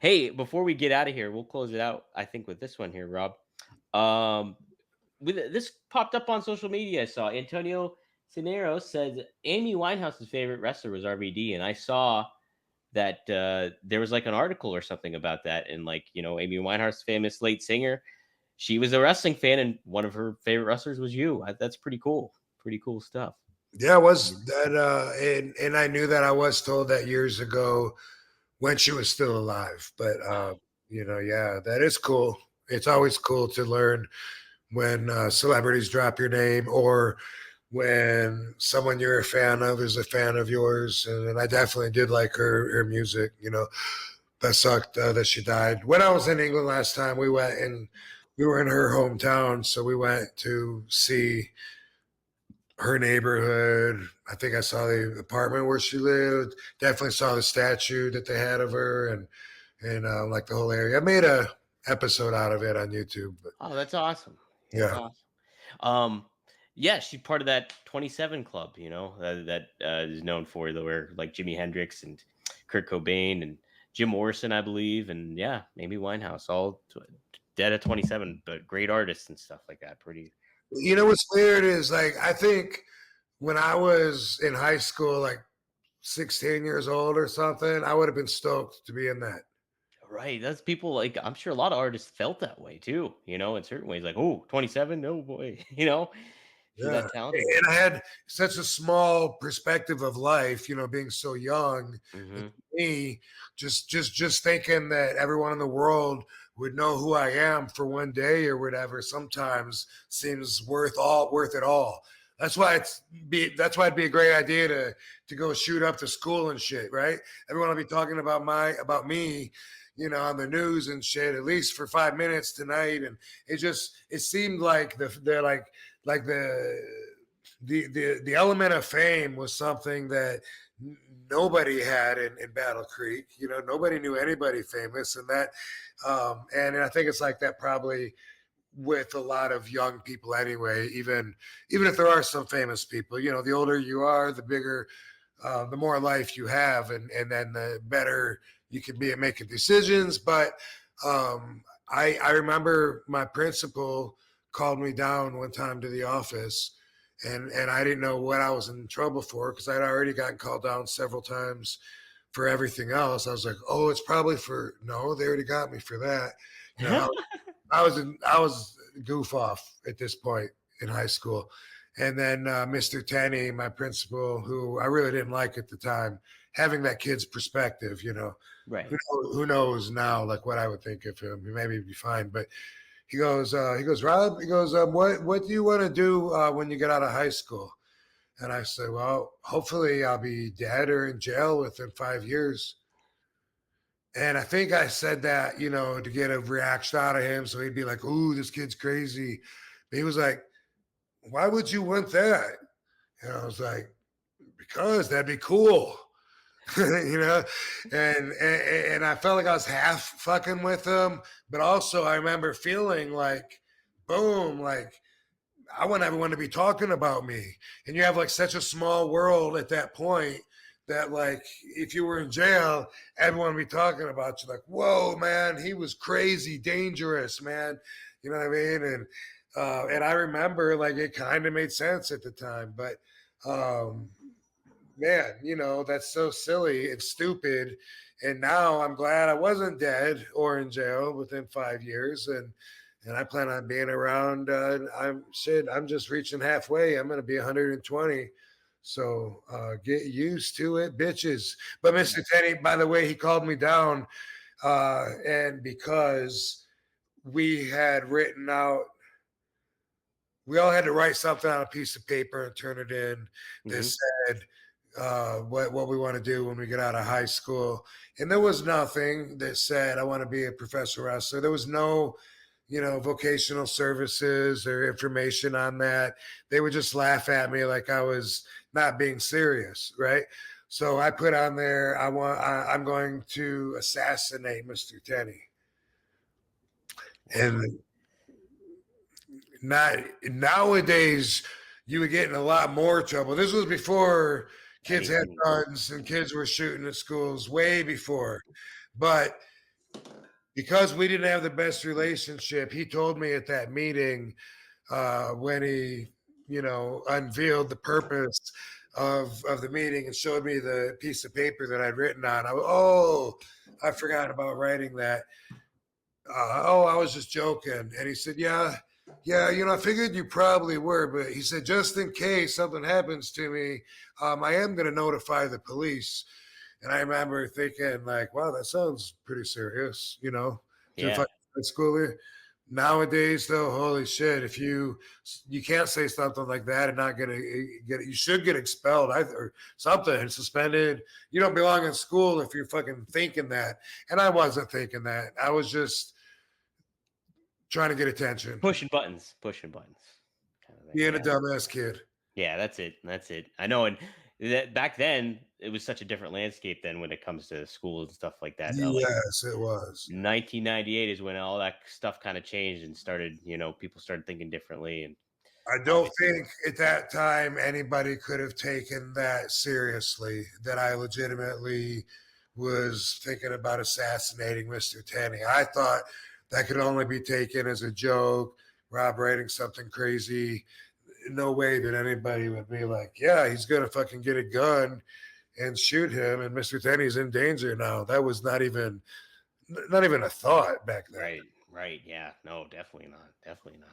Hey, before we get out of here, we'll close it out, I think, with this one here, Rob. Um, this popped up on social media. I saw Antonio Cineros said Amy Winehouse's favorite wrestler was RVD, and I saw that there was like an article or something about that, and like Amy Winehouse, famous late singer, she was a wrestling fan, and one of her favorite wrestlers was you. That's pretty cool. Pretty cool stuff. Yeah, I was Mhm. that, and I knew that I was told that years ago when she was still alive. But Wow. yeah, that is cool. It's always cool to learn when celebrities drop your name or when someone you're a fan of is a fan of yours. And I definitely did like her music. That sucked that she died. When I was in England last time, we were in her hometown, so we went to see her neighborhood. I think I saw the apartment where she lived. Definitely saw the statue that they had of her, and like the whole area. I made a episode out of it on YouTube. But Oh, that's awesome. That's yeah, awesome. Um, yeah, she's part of that 27 club, that is known for the where like Jimi Hendrix and Kurt Cobain and Jim Morrison, I believe, and yeah, maybe Winehouse, all dead at 27, but great artists and stuff like that. Pretty, you know what's weird is like I think when I was in high school, like 16 years old or something, I would have been stoked to be in that. right. That's people like I'm sure a lot of artists felt that way too, in certain ways, like, oh, 27, no boy, if you're Yeah. that talented. And I had such a small perspective of life, being so young. And Hmm. to me, just thinking that everyone in the world would know who I am for one day or whatever sometimes seems worth it all. That's why it'd be a great idea to go shoot up the school and shit, right? Everyone will be talking about me, on the news and shit, at least for 5 minutes tonight. And it seemed like they're like the element of fame was something that nobody had in Battle Creek. Nobody knew anybody famous, and I think it's like that probably with a lot of young people anyway. Even if there are some famous people, the older you are, the bigger, the more life you have, and then the better you can be at making decisions. But I remember my principal called me down one time to the office, and I didn't know what I was in trouble for because I'd already gotten called down several times for everything else. I was like, oh, it's probably for no, they already got me for that. You know, I was goof off at this point in high school. And then Mr. Tenney, my principal, who I really didn't like at the time, having that kid's perspective, Right. who knows now, like what I would think of him. He maybe be fine, but he goes, Rob, he goes, what do you want to do when you get out of high school? And I said, well, hopefully I'll be dead or in jail within 5 years. And I think I said that, to get a reaction out of him. So he'd be like, ooh, this kid's crazy. But he was like, why would you want that? And I was like, because that'd be cool. you know, and I felt like I was half fucking with him, but also I remember feeling like, boom, like I want everyone to be talking about me. And you have like such a small world at that point that like if you were in jail, everyone would be talking about you like, whoa, man, he was crazy, dangerous, man. You know what I mean? And I remember like it kind of made sense at the time, but um man, that's so silly and stupid. And now I'm glad I wasn't dead or in jail within 5 years. And I plan on being around. I'm just reaching halfway. I'm going to be 120. So get used to it, bitches. But Mr. Teddy, by the way, he called me down. And because we had written out, we all had to write something on a piece of paper and turn it in that Hmm. said what we want to do when we get out of high school. And there was nothing that said I want to be a professional wrestler. There was no, vocational services or information on that. They would just laugh at me like I was not being serious, right? So I put on there, I'm going to assassinate Mr. Tenney. Wow. And not nowadays, you would get in a lot more trouble. This was before kids had Anything. guns and kids were shooting at schools, way before. But because we didn't have the best relationship, he told me at that meeting when he, unveiled the purpose of the meeting and showed me the piece of paper that I'd written on. I forgot about writing that. I was just joking. And he said, yeah, I figured you probably were, but he said, just in case something happens to me, I am going to notify the police. And I remember thinking, like, wow, that sounds pretty serious, to a Yeah. fucking high schooler. Nowadays, though, holy shit, if you can't say something like that and not you should get expelled either, or something, suspended. You don't belong in school if you're fucking thinking that. And I wasn't thinking that. I was just trying to get attention, Pushing buttons, kind of thing. being a Yeah. dumbass kid. Yeah, that's it. That's it. I know. And back then, it was such a different landscape than when it comes to schools and stuff like that. Like Yes, it was. 1998 is when all that stuff kind of changed and started. People started thinking differently, and I don't obviously, think at that time anybody could have taken that seriously, that I legitimately was thinking about assassinating Mr. Tenney. I thought that could only be taken as a joke, Rob writing something crazy. No way that anybody would be like, yeah, he's going to fucking get a gun and shoot him, and Mr. Tenney's in danger now. That was not even a thought back then. right, right, yeah, no, definitely not, definitely not.